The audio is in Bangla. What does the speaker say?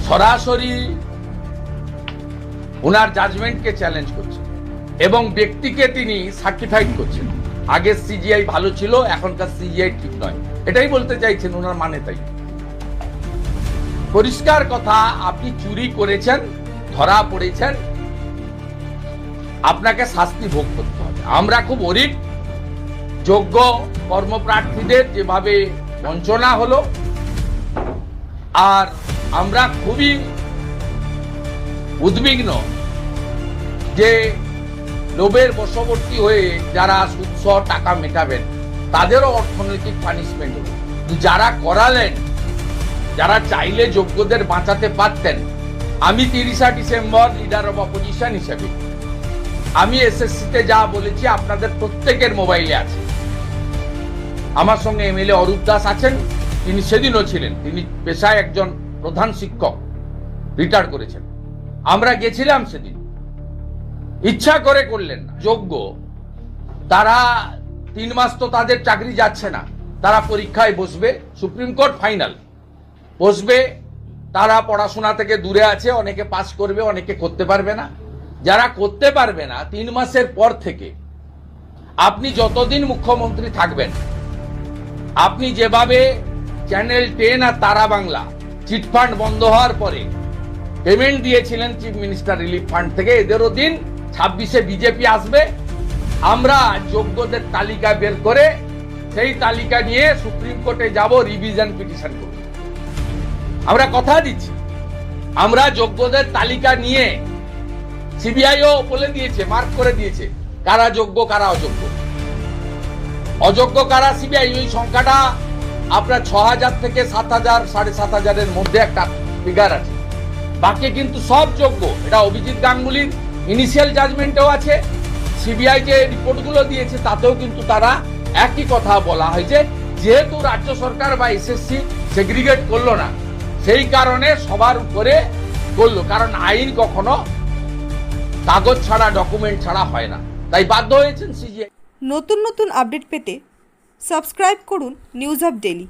সরাসরি ওনার জাজমেন্টকে চ্যালেঞ্জ করছেন এবং ব্যক্তিকে তিনি সার্টিফাইড করছেন। আগের সিজিআই ভালো ছিল, এখনকার সিজিআই ঠিক নয়, এটাই বলতে চাইছেন ওনার মানে। তাই পরিষ্কার কথা, আপনি চুরি করেছেন, ধরা পড়েছেন, আপনাকে শাস্তি ভোগ করতে হবে। আমরা খুব অরিট, যোগ্য কর্মপ্রার্থীদের যেভাবে বঞ্চনা হলো, আর আমরা খুবই উদ্বিগ্ন যে লোভের বশবর্তী হয়ে যারা সুদসহ টাকা মেটাবেন তাদেরও অর্থনৈতিক পানিশমেন্ট হলো। যারা করালেন, যারা চাইলে যোগ্যদের বাঁচাতে পারতেন। আমি 30 ডিসেম্বর লিডার অব অপোজিশন হিসেবে আমি এসএসসিতে যা বলেছি আপনাদের প্রত্যেকের মোবাইলে আছে। আমার সঙ্গে এমএলএ অরূপ দাস আছেন, তিনি সেদিনও ছিলেন, তিনি পেশায় একজন প্রধান শিক্ষক, রিটায়ার করেছেন। আমরা গেছিলাম সেদিন, ইচ্ছা করে করলেন না। যোগ্য তারা 3 মাস তো তাদের চাকরি যাচ্ছে না, তারা পরীক্ষায় বসবে, সুপ্রিম কোর্ট ফাইনাল বসবে, তারা পড়াশোনা থেকে দূরে আছে, অনেকে পাস করবে, অনেকে করতে পারবে না। যারা করতে পারবে না 3 মাসের পর থেকে আপনি যতদিন মুখ্যমন্ত্রী থাকবেন, আপনি যেভাবে চ্যানেল 10 আর তারা বাংলা চিটফান্ড বন্ধ হওয়ার পরে পেমেন্ট দিয়েছিলেন চিফ মিনিস্টার রিলিফ ফান্ড থেকে, এদেরও দিন। 26-এ বিজেপি আসবে, আমরা যোগ্যদের তালিকা বের করে সেই তালিকা নিয়ে সুপ্রিম কোর্টে যাব, রিভিশন পিটিশন করব। আমরা কথা দিচ্ছি, আমরা যোগ্যদের তালিকা নিয়ে, সিবিআইও বলে দিয়েছে, মার্ক করে দিয়েছে কারা যোগ্য কারা অযোগ্য। অযোগ্য কারা সিবিআই ওই সংখ্যাটা আপনার 6000 থেকে 7000, 7500-এর মধ্যে একটা ফিগার আছে। বাকি কিন্তু সব যোগ্য। এটা অভিজিৎ গাঙ্গুলির ইনিশিয়াল জাজমেন্টেও আছে, সিবিআই যে রিপোর্টগুলো দিয়েছে তাতেও কিন্তু তারা একই কথা বলা হয়েছে, যেহেতু রাজ্য সরকার বা এসএসসি সেগ্রিগেট করলো না, সেই কারণে সবার উপরে করলো। কারণ আইন কখনো কাগজ ছাড়া, ডকুমেন্ট ছাড়া হয় না, তাই বাধ্য হয়েছেন সিজিআই। নতুন নতুন আপডেট পেতে সাবস্ক্রাইব করুন নিউজ আপ ডেইলি।